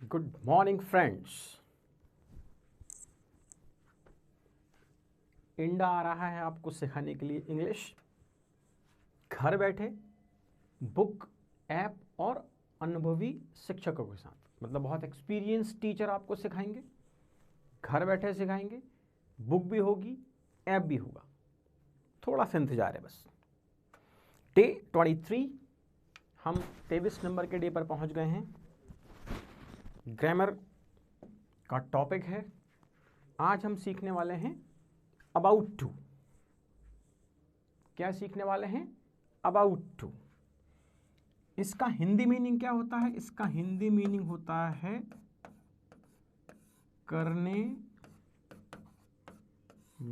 Good morning friends. इंडा आ रहा है आपको सिखाने के लिए इंग्लिश, घर बैठे बुक, ऐप और अनुभवी शिक्षकों के साथ। मतलब बहुत एक्सपीरियंस टीचर आपको सिखाएंगे, घर बैठे सिखाएंगे, बुक भी होगी, ऐप भी होगा। थोड़ा सा इंतजार है बस। डे 23, हम 23 नंबर के डे पर पहुंच गए हैं। ग्रामर का टॉपिक है, आज हम सीखने वाले हैं अबाउट टू। क्या सीखने वाले हैं? About to. इसका हिंदी मीनिंग क्या होता है? इसका हिंदी मीनिंग होता है करने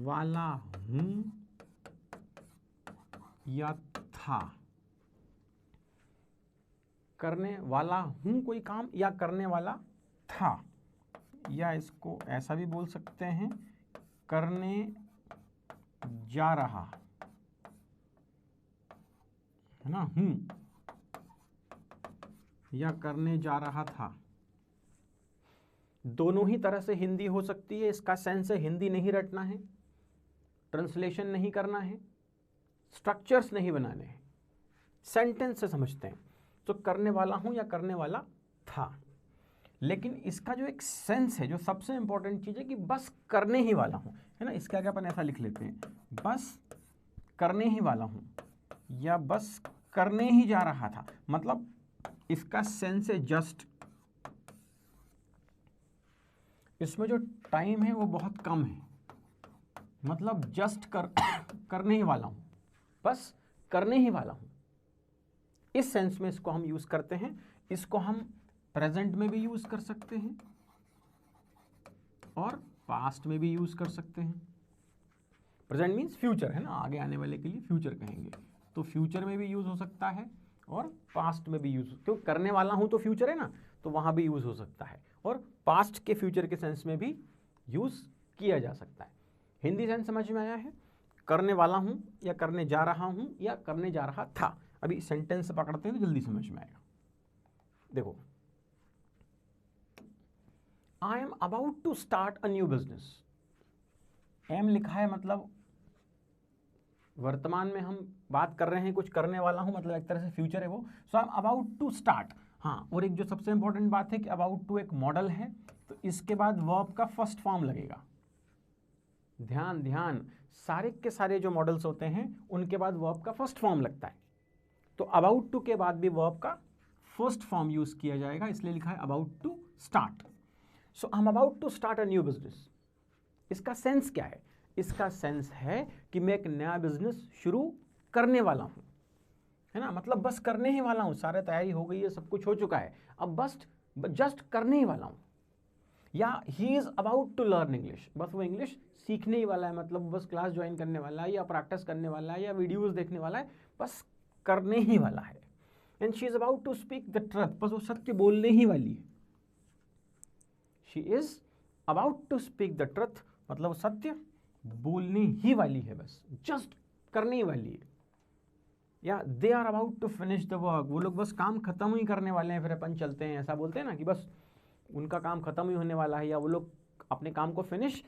वाला हूं या था। करने वाला हूं कोई काम, या करने वाला था, या इसको ऐसा भी बोल सकते हैं करने जा रहा है ना, हूं, या करने जा रहा था। दोनों ही तरह से हिंदी हो सकती है। इसका सेंस है हिंदी नहीं रटना है, ट्रांसलेशन नहीं करना है, स्ट्रक्चर्स नहीं बनाने हैं, सेंटेंस से समझते हैं। तो करने वाला हूं या करने वाला था। लेकिन इसका जो एक सेंस है, जो सबसे इंपॉर्टेंट चीज है कि बस करने ही वाला हूं, है ना। इसके आगे अपन ऐसा लिख लेते हैं, बस करने ही वाला हूं या बस करने ही जा रहा था। मतलब इसका सेंस है जस्ट। इसमें जो टाइम है वो बहुत कम है। मतलब जस्ट करने ही वाला हूं, बस करने ही वाला हूं। इस सेंस में इसको हम यूज करते हैं। इसको हम प्रेजेंट में भी यूज कर सकते हैं और पास्ट में भी यूज कर सकते हैं। प्रेजेंट मीन्स फ्यूचर, है ना, आगे आने वाले के लिए फ्यूचर कहेंगे। तो फ्यूचर में भी यूज हो सकता है और पास्ट में भी यूज, क्यों करने वाला हूं तो फ्यूचर है ना, तो वहां भी यूज हो सकता है। और पास्ट के फ्यूचर के सेंस में भी यूज किया जा सकता है। हिंदी सेंस समझ में आया है? करने वाला हूं या करने जा रहा हूं या करने जा रहा था। अभी सेंटेंस पकड़ते हैं तो जल्दी समझ में आएगा। देखो, I am about to start a new business. Am लिखा है, मतलब वर्तमान में हम बात कर रहे हैं, कुछ करने वाला हूं, मतलब एक तरह से फ्यूचर है वो। So I am about to start. हाँ, और एक जो सबसे इंपॉर्टेंट बात है कि अबाउट टू एक मॉडल है, तो इसके बाद वर्ब का फर्स्ट फॉर्म लगेगा। ध्यान ध्यान, सारे के सारे जो मॉडल्स होते हैं उनके बाद वर्ब का फर्स्ट फॉर्म लगता है। तो अबाउट टू के बाद भी वर्ब का फर्स्ट फॉर्म यूज किया जाएगा, इसलिए लिखा है about to start. So I am about to start a new business. इसका सेंस क्या है? इसका सेंस है कि मैं एक नया बिजनेस शुरू करने वाला हूं, है ना। मतलब बस करने ही वाला हूं, सारी तैयारी हो गई है, सब कुछ हो चुका है, अब बस जस्ट करने ही वाला हूं। या he is about to learn English, बस वो इंग्लिश सीखने ही वाला है, मतलब बस क्लास ज्वाइन करने वाला है या प्रैक्टिस करने वाला है या वीडियोस देखने वाला है, बस करने ही वाला है। And she is about to speak the truth, बस वो सत्य बोलने ही वाली है। She is about to speak the truth, मतलब सत्य बोलने ही वाली है, बस जस्ट करने ही वाली है। या they are about to finish the work, वो लोग बस काम खत्म ही करने वाले हैं, फिर अपन चलते हैं, ऐसा बोलते हैं ना कि बस उनका काम खत्म ही होने वाला है, या वो लोग अपने काम को फिनिश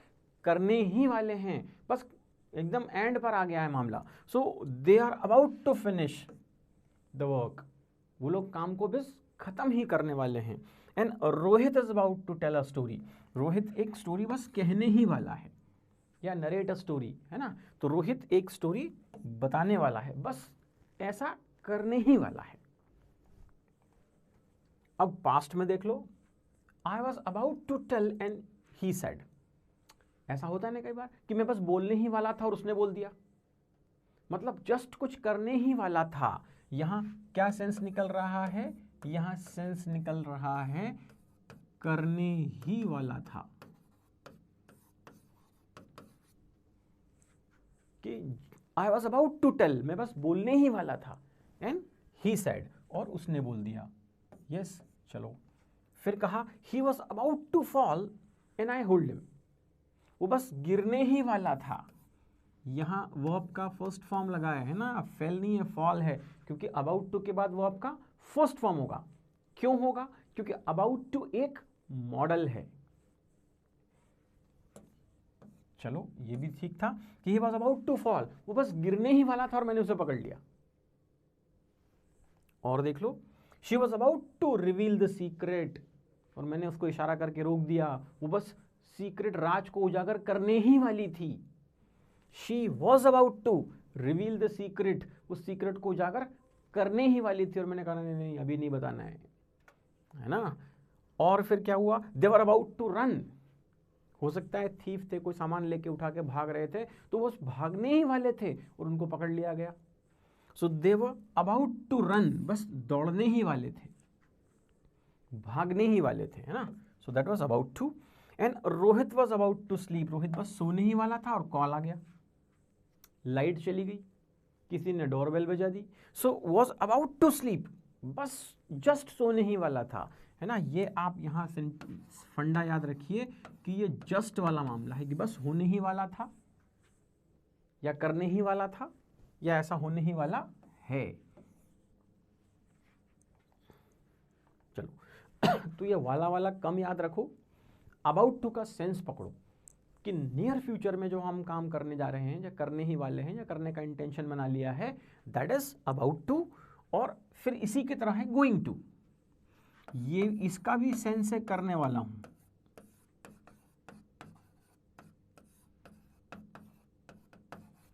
करने ही वाले हैं, बस एकदम एंड पर आ गया है मामला। So they are about to finish the work, वो लोग काम को बस खत्म ही करने वाले हैं। And Rohit is about to tell a story, Rohit एक स्टोरी बस कहने ही वाला है, या नरेट अ स्टोरी, है ना। तो रोहित एक स्टोरी बताने वाला है, बस ऐसा करने ही वाला है। अब पास्ट में देख लो, I was about to tell and he said. ऐसा होता है ना कई बार कि मैं बस बोलने ही वाला था और उसने बोल दिया, मतलब जस्ट कुछ करने ही वाला था। यहां क्या सेंस निकल रहा है? यहां सेंस निकल रहा है करने ही वाला था, कि I was about to tell, मैं बस बोलने ही वाला था, एंड ही सेड, और उसने बोल दिया। यस, चलो फिर कहा he was about to fall and I hold him, वो बस गिरने ही वाला था। यहां वर्ब का फर्स्ट फॉर्म लगाया है ना, फेल नहीं है, फॉल है, क्योंकि अबाउट टू के बाद वर्ब का फर्स्ट फॉर्म होगा। क्यों होगा? क्योंकि अबाउट टू एक मॉडल है। चलो ये भी ठीक था कि he was about to fall, वो बस गिरने ही वाला था और मैंने उसे पकड़ लिया। और देख लो, she was about to reveal the secret, और मैंने उसको इशारा करके रोक दिया, वो बस सीक्रेट राज को उजागर करने ही वाली थी। She was about to reveal the secret, उस सीक्रेट को उजागर करने ही वाली थी, और मैंने कहा नहीं नहीं अभी नहीं बताना है ना। और फिर क्या हुआ, दे वर अबाउट टू रन, हो सकता है थीफ थे, कोई सामान लेके उठा के भाग रहे थे, तो वो भागने ही वाले थे और उनको पकड़ लिया गया। सो दे वर अबाउट टू रन, बस दौड़ने ही वाले थे, भागने ही वाले थे, है ना। So that was about to. And Rohit was about to sleep, Rohit बस सोने ही वाला था और कॉल आ गया, लाइट चली गई, किसी ने डोरबेल बजा दी। So was about to sleep, बस जस्ट सोने ही वाला था, है ना। ये आप यहाँ से फंडा याद रखिए कि ये जस्ट वाला मामला है कि बस होने ही वाला था या करने ही वाला था या ऐसा होने ही वाला है। चलो तो ये वाला वाला कम याद रखो, अबाउट टू का सेंस पकड़ो कि नियर फ्यूचर में जो हम काम करने जा रहे हैं या करने ही वाले हैं या करने का इंटेंशन बना लिया है, दैट इज अबाउट टू। और फिर इसी की तरह है गोइंग टू, ये इसका भी सेंस है करने वाला हूं,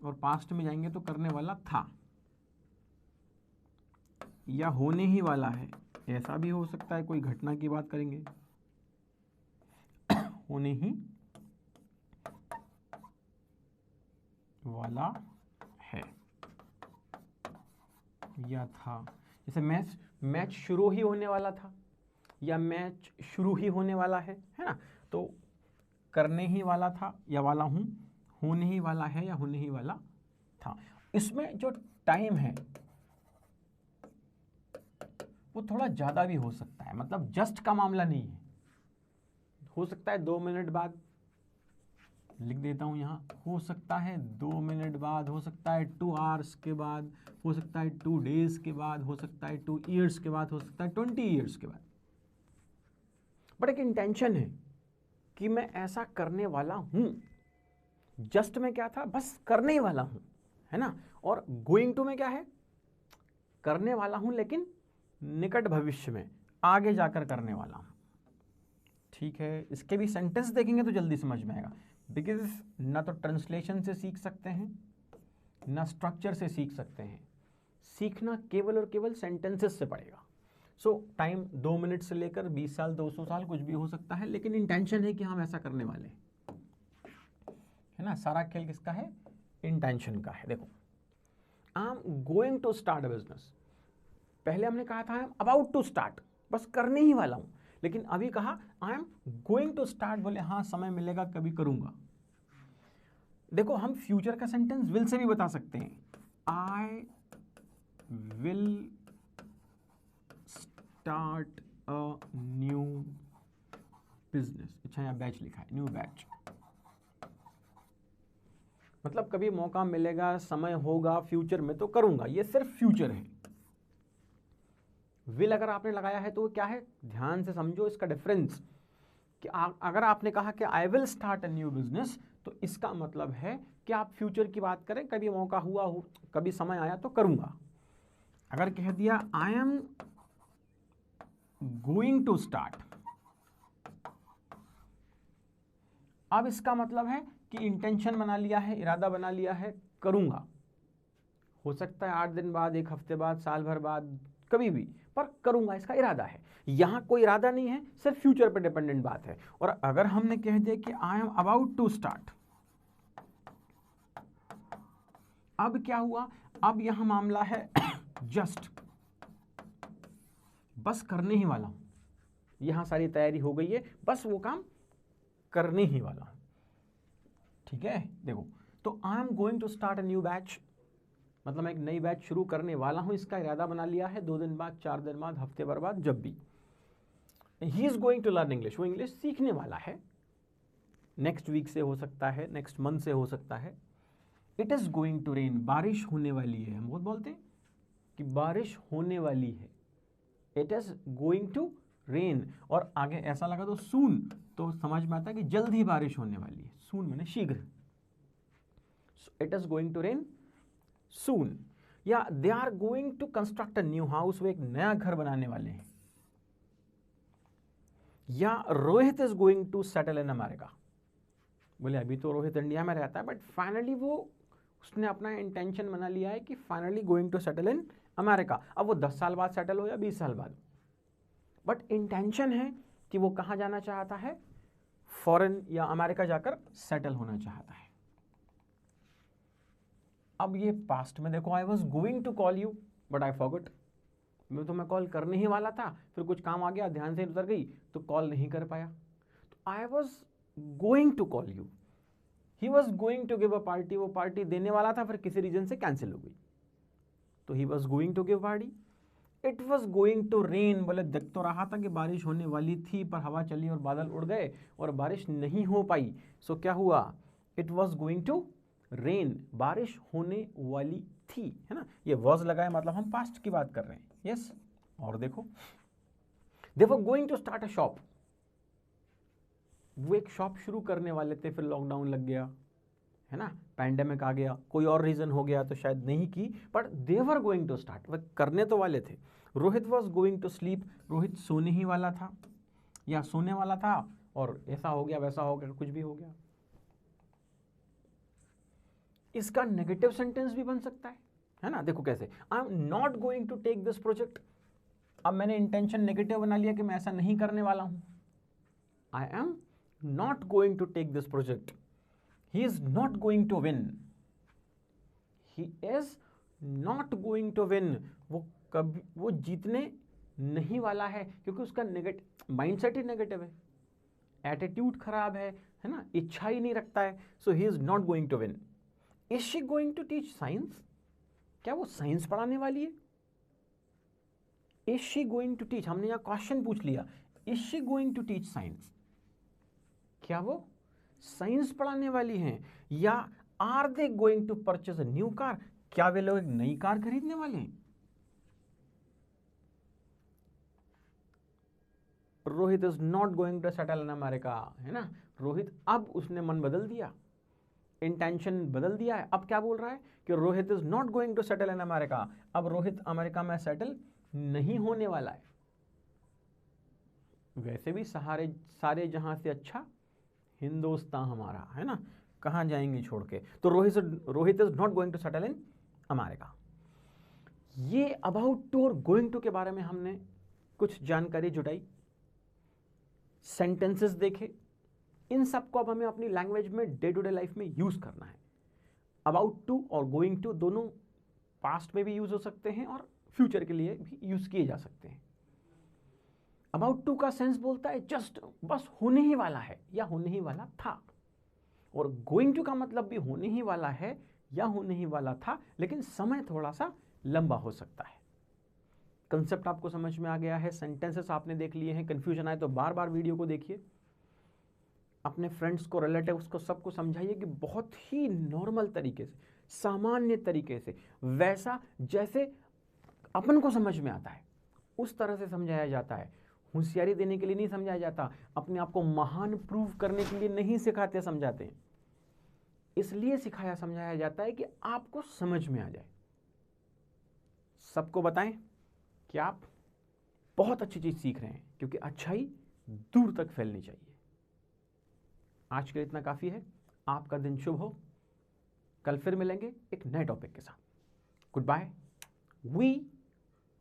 और पास्ट में जाएंगे तो करने वाला था या होने ही वाला है, ऐसा भी हो सकता है, कोई घटना की बात करेंगे होने ही वाला है या था। जैसे मैच शुरू ही होने वाला था या मैच शुरू ही होने वाला है ना। तो करने ही वाला था या वाला हूं, होने ही वाला है या होने ही वाला था। इसमें जो टाइम है वो थोड़ा ज़्यादा भी हो सकता है, मतलब जस्ट का मामला नहीं है, हो सकता है 2 मिनट बाद, लिख देता हूं यहाँ, हो सकता है 2 मिनट बाद, हो सकता है 2 आवर्स के बाद, हो सकता है 2 डेज के बाद, हो सकता है 2 ईयर्स के बाद, हो सकता है 20 ईयर्स के बाद। बट एक इंटेंशन है कि मैं ऐसा करने वाला हूं। जस्ट में क्या था, बस करने ही वाला हूं, है ना। और गोइंग टू में क्या है, करने वाला हूं लेकिन निकट भविष्य में, आगे जाकर करने वाला हूं। ठीक है, इसके भी सेंटेंस देखेंगे तो जल्दी समझ में आएगा, बिकॉज ना तो ट्रांसलेशन से सीख सकते हैं ना स्ट्रक्चर से सीख सकते हैं, सीखना केवल और केवल सेंटेंसेस से पड़ेगा। सो टाइम 2 मिनट से लेकर 20 साल 200 साल कुछ भी हो सकता है, लेकिन इंटेंशन है कि हम ऐसा करने वाले हैं, है ना। सारा खेल किसका है, इंटेंशन का है। देखो, I am going to start a business, पहले हमने कहा था I am about to start, बस करने ही वाला हूं, लेकिन अभी कहा I am going to start, बोले हाँ समय मिलेगा कभी करूंगा। देखो, हम फ्यूचर का सेंटेंस विल से भी बता सकते हैं, I will start a new business. अच्छा, यहाँ बैच लिखा है, न्यू बैच, मतलब कभी मौका मिलेगा, समय होगा फ्यूचर में तो करूंगा, ये सिर्फ फ्यूचर है। विल अगर आपने लगाया है तो वो क्या है, ध्यान से समझो इसका डिफरेंस, कि अगर आपने कहा कि I will start a new business, तो इसका मतलब है कि आप फ्यूचर की बात करें, कभी मौका हुआ हो, कभी समय आया तो करूंगा। अगर कह दिया I am going to start, अब इसका मतलब है कि इंटेंशन बना लिया है, इरादा बना लिया है, करूंगा। हो सकता है 8 दिन बाद, 1 हफ्ते बाद, साल भर बाद, कभी भी, पर करूंगा, इसका इरादा है। यहां कोई इरादा नहीं है, सिर्फ फ्यूचर पे डिपेंडेंट बात है। और अगर हमने कह दिया कि I am about to start, अब क्या हुआ, अब यहां मामला है जस्ट, बस करने ही वाला हूं, यहां सारी तैयारी हो गई है, बस वो काम करने ही वाला हूं। ठीक है, देखो, तो I am going to start a new batch, मतलब मैं एक नई बैच शुरू करने वाला हूं, इसका इरादा बना लिया है। 2 दिन बाद, 4 दिन बाद, हफ्ते भर बाद, जब भी। He is going to learn English, वो इंग्लिश सीखने वाला है, नेक्स्ट वीक से हो सकता है, नेक्स्ट मंथ से हो सकता है। It is going to rain, बारिश होने वाली है, हम बहुत बोलते हैं कि बारिश होने वाली है। It is going to rain, और आगे ऐसा लगा तो सून, तो समझ में आता है कि जल्द ही बारिश होने वाली है। सून मैंने शीघ्र, it is going to rain soon. या they are going to construct a new house, वो एक नया घर बनाने वाले हैं। या Rohit is going to settle in America, बोले अभी तो रोहित इंडिया में रहता है बट फाइनली वो उसने अपना इंटेंशन बना लिया है कि finally going to settle in America. अब वो 10 साल बाद सेटल हो या 20 साल बाद, बट इंटेंशन है कि वो कहाँ जाना चाहता है, फॉरेन या अमेरिका जाकर सेटल होना चाहता है। अब ये पास्ट में देखो, I was going to call you but I forgot, मैं कॉल करने ही वाला था, फिर कुछ काम आ गया, ध्यान से उतर गई तो कॉल नहीं कर पाया। तो I was going to call you, he was going to give a party, वो पार्टी देने वाला था फिर किसी रीजन से कैंसिल हो गई, तो he was going to give party. It was going to rain, बोले देख तो रहा था कि बारिश होने वाली थी पर हवा चली और बादल उड़ गए और बारिश नहीं हो पाई। सो क्या हुआ, it was going to rain, बारिश होने वाली थी, है ना। ये वॉज लगाए मतलब हम पास्ट की बात कर रहे हैं। यस और देखो, they were going to start a shop, वो एक शॉप शुरू करने वाले थे, फिर लॉकडाउन लग गया, है ना, पैंडेमिक आ गया, कोई और रीजन हो गया तो शायद नहीं की, but they were going to start, वह करने तो वाले थे। Rohit was going to sleep, Rohit सोने ही वाला था या सोने वाला था और ऐसा हो गया वैसा हो गया, कुछ भी हो गया। इसका नेगेटिव सेंटेंस भी बन सकता है ना। देखो कैसे, I am not going to take this project, अब मैंने इंटेंशन नेगेटिव बना लिया कि मैं ऐसा नहीं करने वाला हूं। I am not going to take this project, he is not going to win, he is not going to win, वो कभी वो जीतने नहीं वाला है, क्योंकि उसका नेगेटिव माइंडसेट ही नेगेटिव है, एटीट्यूड खराब है ना, इच्छा ही नहीं रखता है। So he is not going to win. Is she going to teach science, क्या वो साइंस पढ़ाने वाली है। Is she going to teach, हमने यहां क्वेश्चन पूछ लिया, is she going to teach science, क्या वो साइंस पढ़ाने वाली हैं। या are they going to purchase a new car, क्या वे लोग एक नई कार खरीदने वाले हैं। Rohit is not going to settle in America, है ना, रोहित अब उसने मन बदल दिया, इंटेंशन बदल दिया है, अब क्या बोल रहा है कि Rohit is not going to settle in America, अब रोहित अमेरिका में सेटल नहीं होने वाला है। वैसे भी सारे जहां से अच्छा हिंदुस्तान हमारा, है ना, कहां जाएंगे छोड़ के। तो Rohit is not going to settle in America. ये अबाउट टू और गोइंग टू के बारे में हमने कुछ जानकारी जुटाई, सेंटेंसेस देखे, इन सबको अब हमें अपनी लैंग्वेज में डे टू डे लाइफ में यूज करना है। अबाउट टू और गोइंग टू दोनों पास्ट में भी यूज हो सकते हैं और फ्यूचर के लिए भी यूज किए जा सकते हैं। अबाउट टू का सेंस बोलता है जस्ट, बस होने ही वाला है या होने ही वाला था, और गोइंग टू का मतलब भी होने ही वाला है या होने ही वाला था, लेकिन समय थोड़ा सा लंबा हो सकता है। कंसेप्ट आपको समझ में आ गया है, सेंटेंसेस आपने देख लिए हैं, कंफ्यूजन आए तो बार बार वीडियो को देखिए, अपने फ्रेंड्स को, रिलेटिव्स को, सबको समझाइए कि बहुत ही नॉर्मल तरीके से, सामान्य तरीके से, वैसा जैसे अपन को समझ में आता है उस तरह से समझाया जाता है। होशियारी देने के लिए नहीं समझाया जाता, अपने आप को महान प्रूव करने के लिए नहीं सिखाते समझाते, इसलिए सिखाया समझाया जाता है कि आपको समझ में आ जाए। सबको बताएं कि आप बहुत अच्छी चीज सीख रहे हैं, क्योंकि अच्छाई दूर तक फैलनी चाहिए। आज के लिए इतना काफी है, आपका दिन शुभ हो, कल फिर मिलेंगे एक नए टॉपिक के साथ। Good bye, we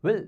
will